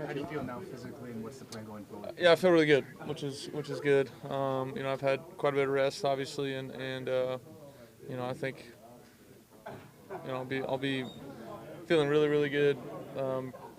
How do you feel now physically, and what's the plan going forward? Yeah, I feel really good, which is good. I've had quite a bit of rest, obviously, and I think I'll be feeling really really good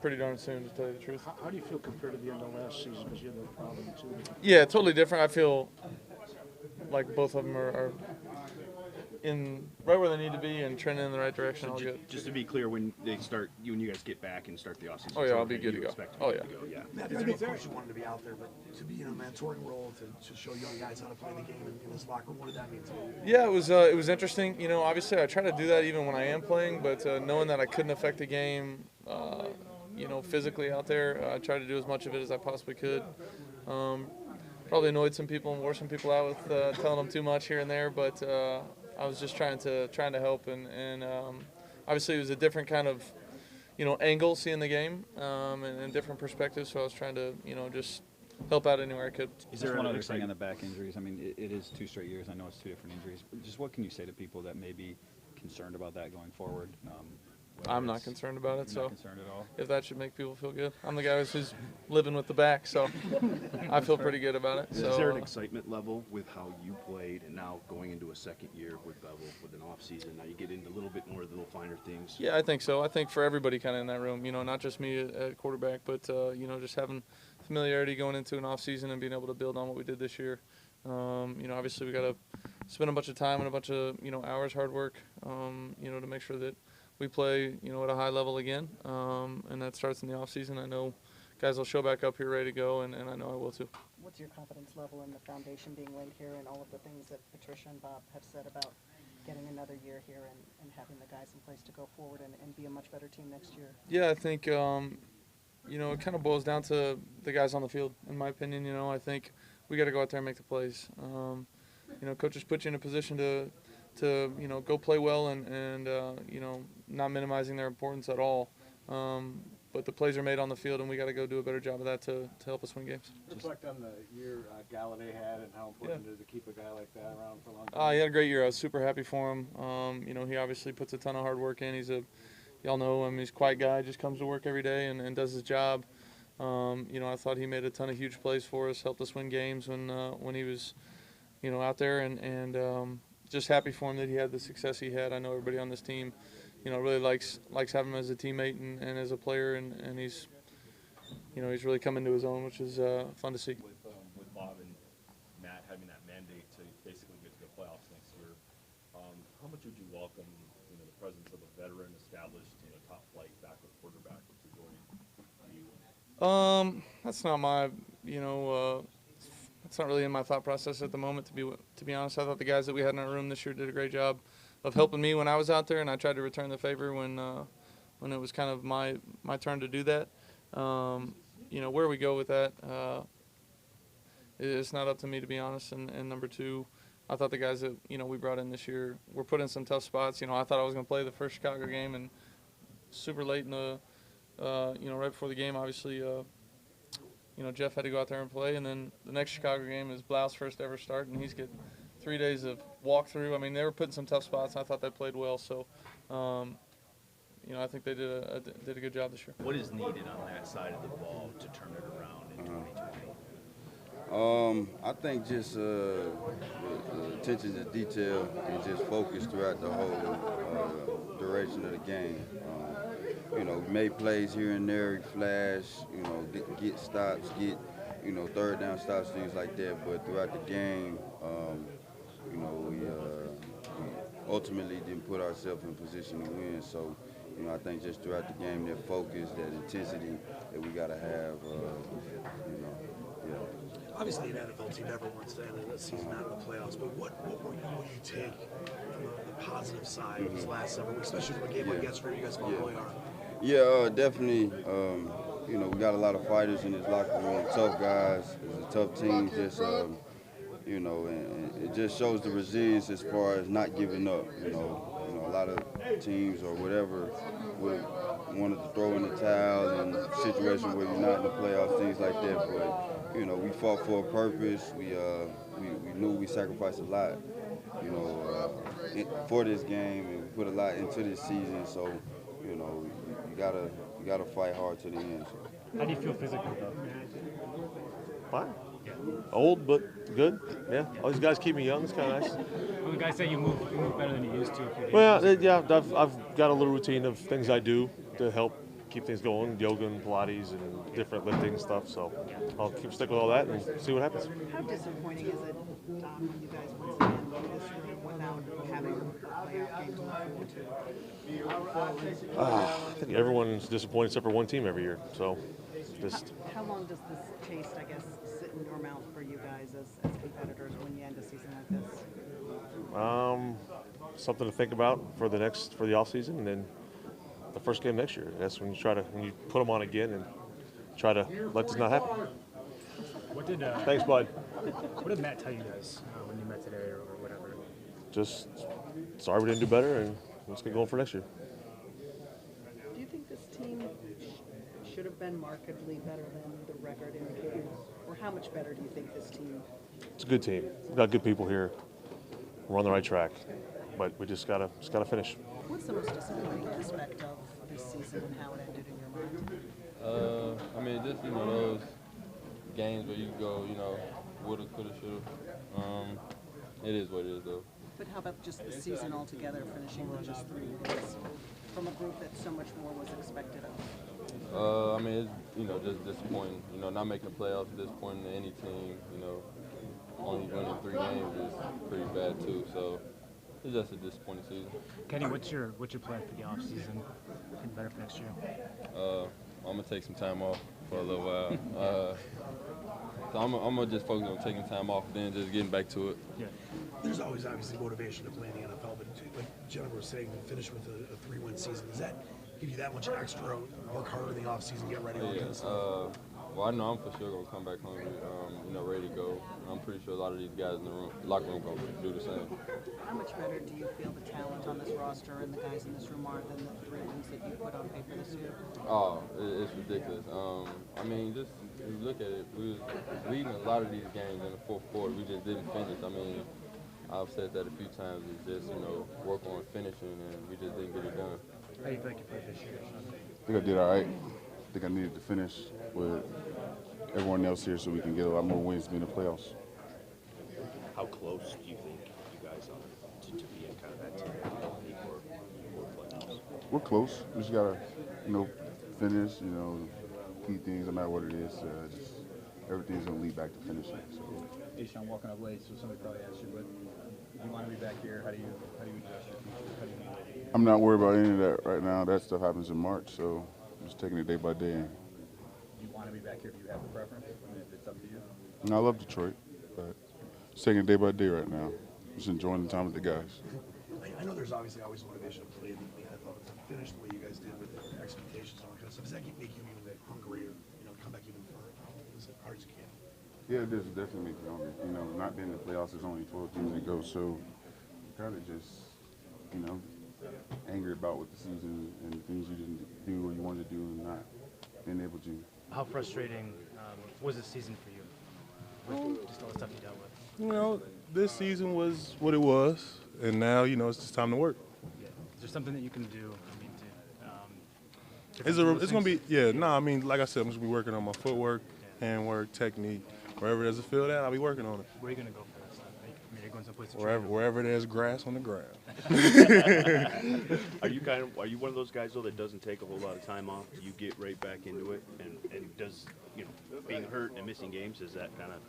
pretty darn soon, to tell you the truth. How do you feel compared to the end of last season? Because you had no problem too. Yeah, totally different. I feel like both of them are in right where they need to be and trending in the right direction. All good. Just to be clear, when you guys get back and start the offseason, Oh yeah, I'll be good to go. Oh yeah. Yeah. Matt, I know, of course, you wanted to be out there, but to be in a mentoring role, to show young guys how to play the game in this locker room, what did that mean to you? Yeah, it was interesting. Obviously I try to do that even when I am playing, but knowing that I couldn't affect the game, physically out there, I tried to do as much of it as I possibly could. Probably annoyed some people and wore some people out with telling them too much here and there, but I was just trying to help, and obviously it was a different kind of angle seeing the game and different perspectives. So I was trying to just help out anywhere I could. Is there one other thing on the back injuries? I mean, it is 2 straight years. I know it's 2 different injuries. Just what can you say to people that may be concerned about that going forward? I'm not concerned about it. So not concerned at all. If that should make people feel good, I'm the guy who's living with the back, so I feel pretty good about it. So, is there an excitement level with how you played, and now going into a second year with Bevel with an off season? Now you get into a little bit more of the little finer things. Yeah, I think so. I think for everybody kind of in that room, not just me at quarterback, but just having familiarity going into an off season and being able to build on what we did this year. Obviously we got to spend a bunch of time and a bunch of hours, hard work, to make sure that we play, at a high level again, and that starts in the off season. I know guys will show back up here ready to go, and I know I will too. What's your confidence level in the foundation being laid here, and all of the things that Patricia and Bob have said about getting another year here and having the guys in place to go forward and be a much better team next year? Yeah, I think, it kind of boils down to the guys on the field, in my opinion. I think we got to go out there and make the plays. Coaches put you in a position to go play well and not minimizing their importance at all. But the plays are made on the field, and we got to go do a better job of that to help us win games. Reflect on the year Galladay had and how important it is to keep a guy like that around for a long time. He had a great year. I was super happy for him. He obviously puts a ton of hard work in. Y'all know him. He's a quiet guy, just comes to work every day and does his job. I thought he made a ton of huge plays for us, helped us win games when he was, out there, and just happy for him that he had the success he had. I know everybody on this team, really likes having him as a teammate and as a player, and he's really come into his own, which is fun to see. With Bob and Matt having that mandate to basically get to the playoffs next year, how much would you welcome the presence of a veteran, established, top flight backup quarterback to join you? That's not my It's not really in my thought process at the moment, to be honest. I thought the guys that we had in our room this year did a great job of helping me when I was out there, and I tried to return the favor when it was kind of my turn to do that. Where we go with that, it's not up to me, to be honest. And number two, I thought the guys that we brought in this year were put in some tough spots. I thought I was going to play the first Chicago game, and super late in the right before the game, obviously. Jeff had to go out there and play, and then the next Chicago game is Blau's first ever start, and he's getting 3 days of walkthrough. I mean, they were put in some tough spots, and I thought they played well. So, I think they did a good job this year. What is needed on that side of the ball to turn it around in 2020? I think just the attention to detail and just focus throughout the whole duration of the game. We made plays here and there, flash, get stops, get, third down stops, things like that. But throughout the game, we ultimately didn't put ourselves in position to win. So, I think just throughout the game, that focus, that intensity that we got to have, Obviously, an NFL team never wants to end the season out of the playoffs, but what will you take from the positive side of this last several weeks, especially from a game like yesterday? You guys fought really hard. Yeah, definitely. We got a lot of fighters in this locker room, tough guys. It's a tough team. Just, and it just shows the resilience as far as not giving up. A lot of teams or whatever would wanted to throw in the towel in situations where you're not in the playoffs, things like that. But we fought for a purpose. We knew we sacrificed a lot, for this game, and we put a lot into this season. So, you got to fight hard to the end. So. How do you feel physically, though? Fine. Old, but good. Yeah. All these guys keep me young. It's kind of nice. Well, the guys say you move better than you used to. Well, yeah, I've got a little routine of things I do to help keep things going, yoga and Pilates and different lifting stuff. So I'll keep stick with all that and see what happens. How disappointing is it, Don, when you guys once again leave this room without having a playoff game to look forward to? I think everyone's disappointed except for one team every year. So just How long does this taste, I guess, sit in your mouth for you guys as competitors when you end a season like this? something to think about for the off season, and then the first game next year. That's when you put them on again and try to let this not happen. What did Thanks, bud. what did Matt tell you guys when you met today or whatever? Just sorry we didn't do better, and let's get going for next year. Do you think this team should have been markedly better than the record indicates? Or how much better do you think this team? It's a good team. We've got good people here. We're on the right track, but we just gotta finish. What's the most disappointing aspect of this season and how it ended in your mind? I mean, just, those games where you go, woulda, coulda, shoulda. It is what it is, though. But how about just the season altogether, finishing with just 3 wins from a group that so much more was expected of? I mean, it's, just disappointing. Not making the playoffs is disappointing to any team. Only winning 3 games is pretty bad, too. So it's just a disappointing season. Kenny, what's your plan for the off season? Getting better for next year. I'm gonna take some time off for a little while. So I'm gonna just focus on taking time off, then just getting back to it. Yeah. There's always obviously motivation to play in the NFL, but like Jennifer was saying, to finish with a 3-win season, does that give you that much extra, work harder in the offseason, get ready, all that kind of stuff? Well, I know I'm for sure gonna come back hungry, ready to go. I'm pretty sure a lot of these guys in the locker room gonna do the same. How much better do you feel the talent on this roster and the guys in this room are than the 3 wins that you put on paper this year? Oh, it's ridiculous. I mean, just if you look at it, we was leading a lot of these games in the fourth quarter. We just didn't finish. I mean, I've said that a few times. It's just, work on finishing, and we just didn't get it done. How do you feel like you played this year? I think I did all right. I think I needed to finish with everyone else here so we can get a lot more wins to be in the playoffs. How close do you think you guys are to being kind of that team for playoffs? We're close. We just gotta, finish. Key things, no matter what it is. Just everything's gonna lead back to finishing. So. Hey, Sean, walking up late, so somebody probably asked you, but do you want to be back here? How do you adjust your future? How do you handle it? I'm not worried about any of that right now. That stuff happens in March, so I'm just taking it day by day. Do you want to be back here? Do you have a preference? I mean, if it's up to you. I love Detroit, but just taking it day by day right now. Just enjoying the time with the guys. I know there's obviously always motivation to play in the NFL, but to finish the way you guys did with the expectations and all that kind of stuff, does that make you even hungrier, come back even as hard as you can? Yeah, it does definitely make you hungry. Not being in the playoffs, there's only 12 teams that go, so kind of just, angry about what the season and the things you didn't do or you wanted to do and not being able to. How frustrating was this season for you? With just all the stuff you dealt with. This season was what it was, and now, it's just time to work. Yeah. Is there something that you can do? It's going to be, like I said, I'm just going to be working on my footwork, handwork, technique. Wherever there's a field at, I'll be working on it. Where are you going to go for this? You're going someplace to Wherever there's grass on the ground. Are you one of those guys though that doesn't take a whole lot of time off? Do you get right back into it? And does being hurt and missing games, does that kind of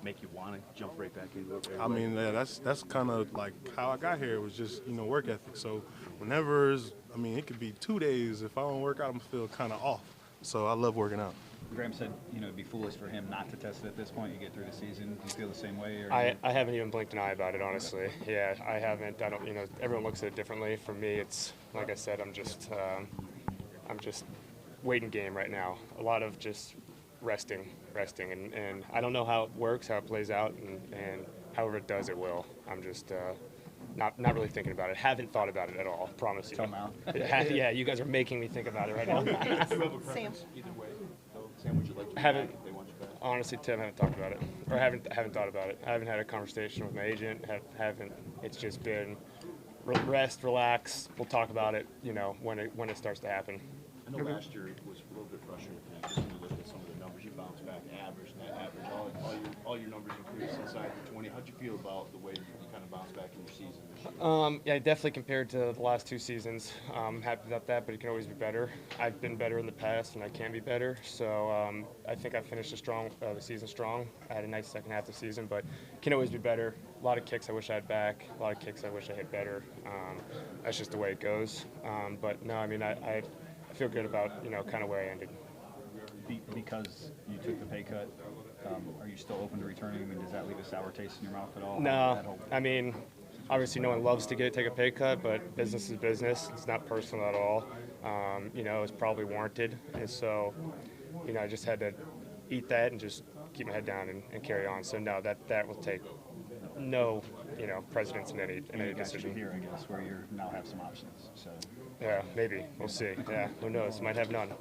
make you want to jump right back into it? I mean, that's kind of like how I got here. It was just work ethic. So whenever it could be 2 days. If I don't work out, I'm feel kind of off. So I love working out. Graham said, it'd be foolish for him not to test it at this point. You get through the season. Do you feel the same way? Or I haven't even blinked an eye about it, honestly. Yeah, I haven't. I don't. Everyone looks at it differently. For me, it's like I said. I'm just waiting game right now. A lot of just resting, and I don't know how it works, how it plays out, and however it does, it will. I'm just. Not really thinking about it. Haven't thought about it at all. Promise you. Till now. Yeah, you guys are making me think about it right now. Sam. Either way, though, Sam, would you like to Haven't. if they want you back? Honestly, Tim, haven't talked about it, or haven't thought about it. I haven't had a conversation with my agent. Haven't. It's just been rest, relax. We'll talk about it. When it starts to happen. I know last year it was a little bit frustrating for you, just when you look at some of the numbers. You bounced back, average, net average, all your numbers increased inside the 20. How'd you feel about the way you kind of bounced back in your season this year? Yeah, definitely compared to the last 2 seasons. I'm happy about that, but it can always be better. I've been better in the past, and I can be better. So I think I finished the season strong. I had a nice second half of the season, but can always be better. A lot of kicks I wish I had back. A lot of kicks I wish I hit better. That's just the way it goes. But no, I mean, I feel good about kind of where I ended. Because you took the pay cut, are you still open to returning? I mean, does that leave a sour taste in your mouth at all? No, I mean, obviously no one loves to take a pay cut, but business is business. It's not personal at all. It's probably warranted, and so, I just had to eat that and just keep my head down and carry on. So no, that will take no, precedence in any decision. Here, I guess, where you now have some options. So. Yeah, maybe. We'll see. Yeah, who knows? Might have none.